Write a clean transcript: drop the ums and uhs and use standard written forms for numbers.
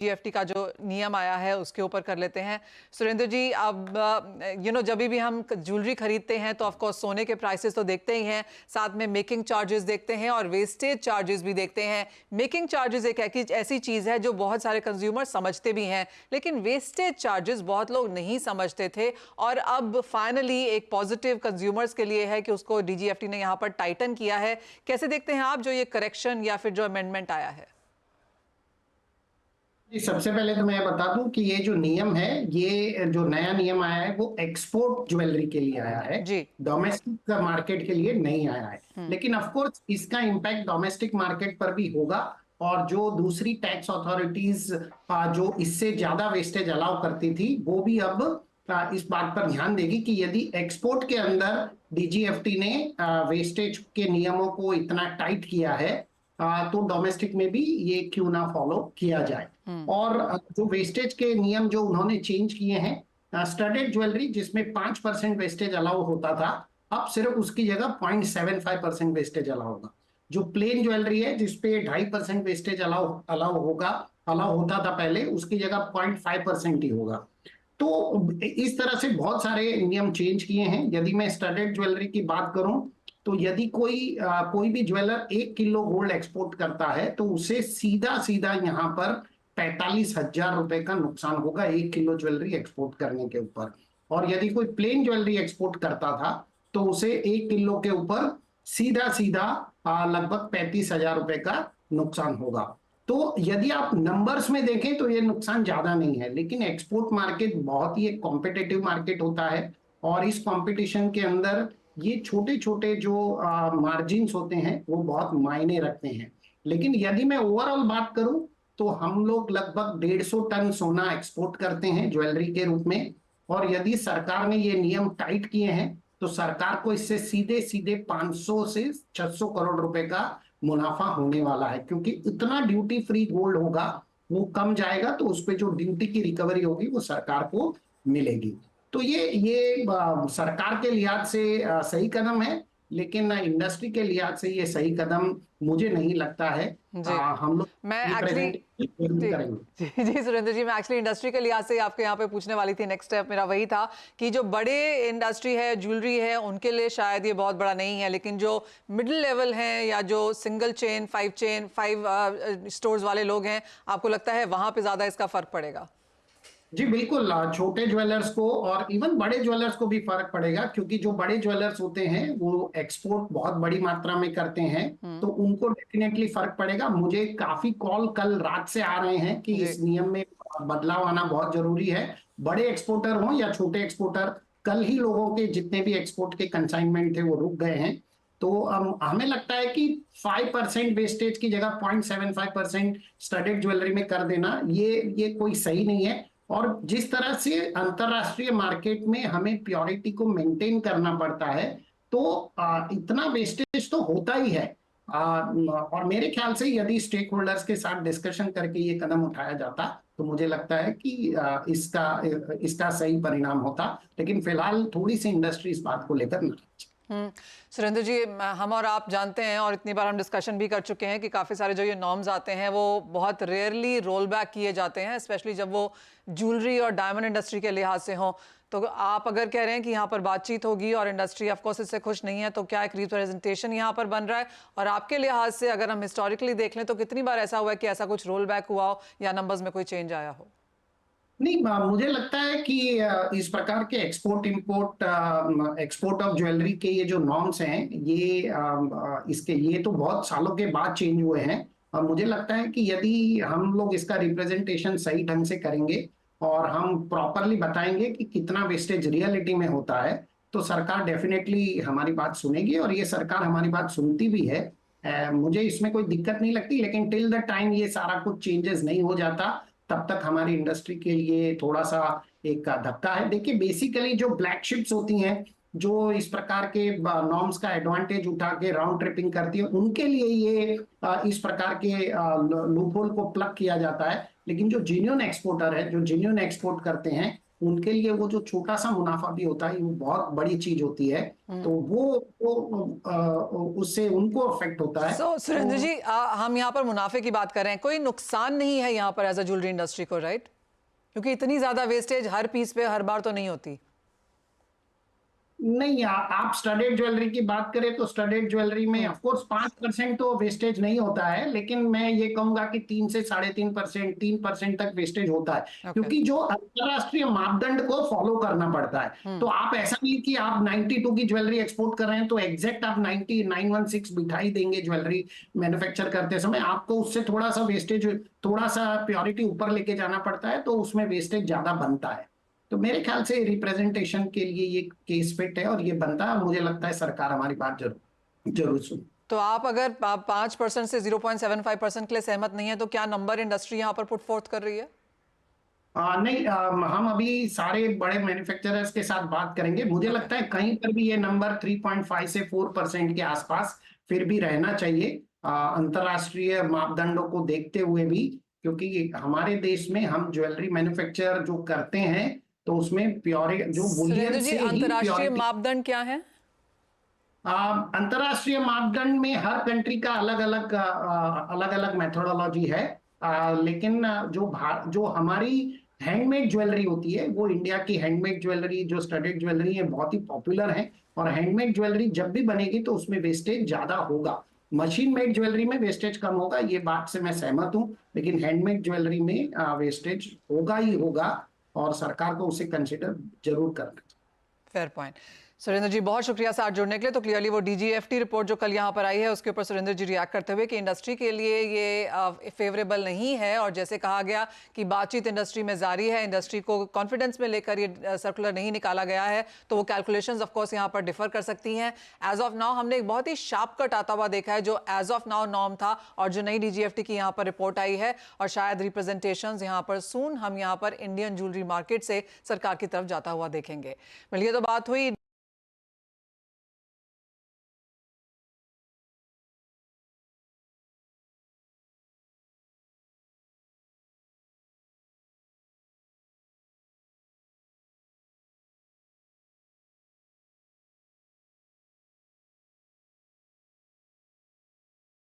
जीएफटी का जो नियम आया है उसके ऊपर कर लेते हैं। सुरेंद्र जी, अब जब भी हम ज्वेलरी खरीदते हैं तो ऑफ कोर्स सोने के प्राइसेस तो देखते ही हैं, साथ में मेकिंग चार्जेस देखते हैं और वेस्टेज चार्जेस भी देखते हैं। मेकिंग चार्जेस एक ऐसी चीज है जो बहुत सारे कंज्यूमर समझते भी हैं, लेकिन वेस्टेज चार्जेस बहुत लोग नहीं समझते थे और अब फाइनली एक पॉजिटिव कंज्यूमर्स के लिए है कि उसको डीजीएफटी ने यहाँ पर टाइटन किया है। कैसे देखते हैं आप जो ये करेक्शन या फिर जो अमेंडमेंट आया है? जी, सबसे पहले तो मैं बता दूं कि ये जो नियम है, ये जो नया नियम आया है वो एक्सपोर्ट ज्वेलरी के लिए आया है। जी। डोमेस्टिक मार्केट के लिए नहीं आया है। लेकिन ऑफ कोर्स इसका इम्पैक्ट डोमेस्टिक मार्केट पर भी होगा। और जो दूसरी टैक्स अथॉरिटीज जो इससे ज्यादा वेस्टेज अलाउ करती थी, वो भी अब इस बात पर ध्यान देगी कि यदि एक्सपोर्ट के अंदर डीजीएफटी ने वेस्टेज के नियमों को इतना टाइट किया है, तो डोमेस्टिक में भी ये क्यों ना फॉलो किया जाए। और जो वेस्टेज के नियम जो उन्होंने चेंज किए हैं, स्टडेड ज्वेलरी जिसमें 5% वेस्टेज अलाउ होता था, अब सिर्फ उसकी जगह 0.75% वेस्टेज अलाउ होगा। जो प्लेन ज्वेलरी है जिसपे 2.5% वेस्टेज अलाउ होता था पहले, उसकी जगह 0.5% ही होगा। तो इस तरह से बहुत सारे नियम चेंज किए हैं। यदि मैं स्टडेड ज्वेलरी की बात करूं, तो यदि कोई भी ज्वेलर 1 किलो गोल्ड एक्सपोर्ट करता है तो उसे सीधा सीधा यहाँ पर 45,000 रुपए का नुकसान होगा 1 किलो ज्वेलरी एक्सपोर्ट करने के ऊपर। और यदि कोई प्लेन ज्वेलरी एक्सपोर्ट करता था तो उसे 1 किलो के ऊपर सीधा सीधा लगभग 35,000 रुपए का नुकसान होगा। तो यदि आप नंबर्स में देखें तो ये नुकसान ज्यादा नहीं है, लेकिन एक्सपोर्ट मार्केट बहुत ही एक कॉम्पिटिटिव मार्केट होता है। और इस कंपटीशन के अंदर ये छोटे छोटे जो मार्जिन्स होते हैं वो बहुत मायने रखते हैं। लेकिन यदि मैं ओवरऑल बात करूं तो हम लोग लगभग 150 टन सोना एक्सपोर्ट करते हैं ज्वेलरी के रूप में। और यदि सरकार ने ये नियम टाइट किए हैं तो सरकार को इससे सीधे सीधे 500 से 600 करोड़ रुपए का मुनाफा होने वाला है, क्योंकि इतना ड्यूटी फ्री गोल्ड होगा, वो कम जाएगा तो उस पर जो ड्यूटी की रिकवरी होगी वो सरकार को मिलेगी। तो ये सरकार के लिहाज से सही कदम है, लेकिन इंडस्ट्री के लिहाज से ये सही कदम मुझे नहीं लगता है। जी। हम लोग मैं एक्चुअली रिप्रेजेंटेटिव जी करेंगे। जी जी सुरेंद्र जी, मैं एक्चुअली इंडस्ट्री के लिहाज से आपके यहाँ पे पूछने वाली थी। नेक्स्ट स्टेप मेरा वही था कि जो बड़े इंडस्ट्री है, ज्वेलरी है, उनके लिए शायद ये बहुत बड़ा नहीं है, लेकिन जो मिडिल लेवल हैं या जो सिंगल चेन, 5 स्टोर्स वाले लोग हैं, आपको लगता है वहां पे ज्यादा इसका फर्क पड़ेगा? जी बिल्कुल, छोटे ज्वेलर्स को और इवन बड़े ज्वेलर्स को भी फर्क पड़ेगा, क्योंकि जो बड़े ज्वेलर्स होते हैं वो एक्सपोर्ट बहुत बड़ी मात्रा में करते हैं। तो उनको डेफिनेटली फर्क पड़ेगा। मुझे काफी कॉल कल रात से आ रहे हैं कि इस नियम में बदलाव आना बहुत जरूरी है। बड़े एक्सपोर्टर हों या छोटे एक्सपोर्टर, कल ही लोगों के जितने भी एक्सपोर्ट के कंसाइनमेंट थे वो रुक गए हैं। तो हमें लगता है कि 5% वेस्टेज की जगह 0.75% स्टडेड ज्वेलरी में कर देना ये कोई सही नहीं है। और जिस तरह से अंतरराष्ट्रीय मार्केट में हमें प्योरिटी को मेंटेन करना पड़ता है, तो इतना वेस्टेज तो होता ही है। और मेरे ख्याल से यदि स्टेक होल्डर्स के साथ डिस्कशन करके ये कदम उठाया जाता तो मुझे लगता है कि इसका सही परिणाम होता। लेकिन फिलहाल थोड़ी सी इंडस्ट्री इस बात को लेकर नाराज है। सुरेंद्र जी, हम और आप जानते हैं और इतनी बार हम डिस्कशन भी कर चुके हैं कि काफ़ी सारे जो ये नॉर्म्स आते हैं वो बहुत रेयरली रोल बैक किए जाते हैं, स्पेशली जब वो ज्वेलरी और डायमंड इंडस्ट्री के लिहाज से हों। तो आप अगर कह रहे हैं कि यहाँ पर बातचीत होगी और इंडस्ट्री ऑफकोर्स इससे खुश नहीं है, तो क्या एक रिप्रेजेंटेशन यहाँ पर बन रहा है? और आपके लिहाज से अगर हम हिस्टोरिकली देख लें तो कितनी बार ऐसा हुआ है कि ऐसा कुछ रोल बैक हुआ हो या नंबर्स में कोई चेंज आया हो? नहीं, मुझे लगता है कि इस प्रकार के एक्सपोर्ट ऑफ ज्वेलरी के ये जो नॉर्म्स हैं, ये तो बहुत सालों के बाद चेंज हुए हैं। और मुझे लगता है कि यदि हम लोग इसका रिप्रेजेंटेशन सही ढंग से करेंगे और हम प्रॉपरली बताएंगे कि कितना वेस्टेज रियलिटी में होता है, तो सरकार डेफिनेटली हमारी बात सुनेगी और ये सरकार हमारी बात सुनती भी है। मुझे इसमें कोई दिक्कत नहीं लगती, लेकिन टिल द टाइम ये सारा कुछ चेंजेस नहीं हो जाता, तब तक हमारी इंडस्ट्री के लिए थोड़ा सा एक धक्का है। देखिए, बेसिकली जो ब्लैक शिप्स होती हैं, जो इस प्रकार के नॉर्म्स का एडवांटेज उठा के राउंड ट्रिपिंग करती है, उनके लिए ये इस प्रकार के लूपहोल को प्लग किया जाता है। लेकिन जो जेन्युइन एक्सपोर्टर है, जो जेन्युइन एक्सपोर्ट करते हैं, उनके लिए वो जो छोटा सा मुनाफा भी होता है वो बहुत बड़ी चीज होती है। तो वो उससे उनको अफेक्ट होता है। सुरेंद्र तो जी, हम यहाँ पर मुनाफे की बात कर रहे हैं, कोई नुकसान नहीं है यहाँ पर एज अ ज्वेलरी इंडस्ट्री को, राइट? क्योंकि इतनी ज्यादा वेस्टेज हर पीस पे हर बार तो नहीं होती। नहीं, आप स्टडेड ज्वेलरी की बात करें तो स्टडेड ज्वेलरी में ऑफ कोर्स 5% तो वेस्टेज नहीं होता है, लेकिन मैं ये कहूंगा कि 3 से 3.5%, 3% तक वेस्टेज होता है, ओके। क्योंकि जो अंतरराष्ट्रीय मापदंड को फॉलो करना पड़ता है। तो आप ऐसा नहीं कि आप 92 की ज्वेलरी एक्सपोर्ट कर रहे हैं तो एग्जैक्ट आप 916 बिठा ही देंगे ज्वेलरी मैन्युफैक्चर करते समय। आपको उससे थोड़ा सा वेस्टेज, थोड़ा सा प्योरिटी ऊपर लेके जाना पड़ता है, तो उसमें वेस्टेज ज्यादा बनता है। तो मेरे ख्याल से रिप्रेजेंटेशन के लिए ये केस फिट है और ये बनता है। मुझे लगता है सरकार हमारी बात जरूर जरूर सुन। तो आप अगर 5% से 0.75% के लिए सहमत नहीं है तो क्या नंबर इंडस्ट्री यहाँ पर पुट फोर्थ कर रही है? नहीं, हम अभी सारे बड़े मैन्युफैक्चरर्स के साथ बात करेंगे। मुझे ओके। लगता है कहीं पर भी ये नंबर 3.5 से 4% के आसपास फिर भी रहना चाहिए, अंतरराष्ट्रीय मापदंडों को देखते हुए भी। क्योंकि हमारे देश में हम ज्वेलरी मैन्युफैक्चर जो करते हैं तो उसमें प्योरिटी, जो बुलियन सुरेंद्र जी, से ही अंतर्राष्ट्रीय प्योरिटी। मापदंड क्या है? अंतरराष्ट्रीय मापदंड में हर कंट्री का अलग अलग मेथोडोलॉजी है। लेकिन जो हमारी हैंडमेड ज्वेलरी होती है, वो इंडिया की हैंडमेड ज्वेलरी, जो स्टडेड ज्वेलरी है, बहुत ही पॉपुलर है। और हैंडमेड ज्वेलरी जब भी बनेगी तो उसमें वेस्टेज ज्यादा होगा। मशीन मेड ज्वेलरी में वेस्टेज कम होगा, ये बात से मैं सहमत हूं, लेकिन हैंडमेड ज्वेलरी में वेस्टेज होगा ही होगा, और सरकार को उसे कंसिडर जरूर करना चाहिए। Fair point. सुरेंद्र जी, बहुत शुक्रिया साथ जुड़ने के लिए। तो क्लियरली वो डीजीएफटी रिपोर्ट जो कल यहाँ पर आई है उसके ऊपर सुरेंद्र जी रिएक्ट करते हुए कि इंडस्ट्री के लिए ये फेवरेबल नहीं है, और जैसे कहा गया कि बातचीत इंडस्ट्री में जारी है, इंडस्ट्री को कॉन्फिडेंस में लेकर ये सर्कुलर नहीं निकाला गया है, तो वो कैलकुलेशंस ऑफ कोर्स यहाँ पर डिफर कर सकती हैं। एज ऑफ नाउ हमने एक बहुत ही शार्प कट आता हुआ देखा है जो एज ऑफ नाउ नॉर्म था, और जो नई डीजीएफटी की यहाँ पर रिपोर्ट आई है, और शायद रिप्रेजेंटेशन यहाँ पर सून हम यहाँ पर इंडियन ज्वेलरी मार्केट से सरकार की तरफ जाता हुआ देखेंगे। मिलिए तो बात हुई।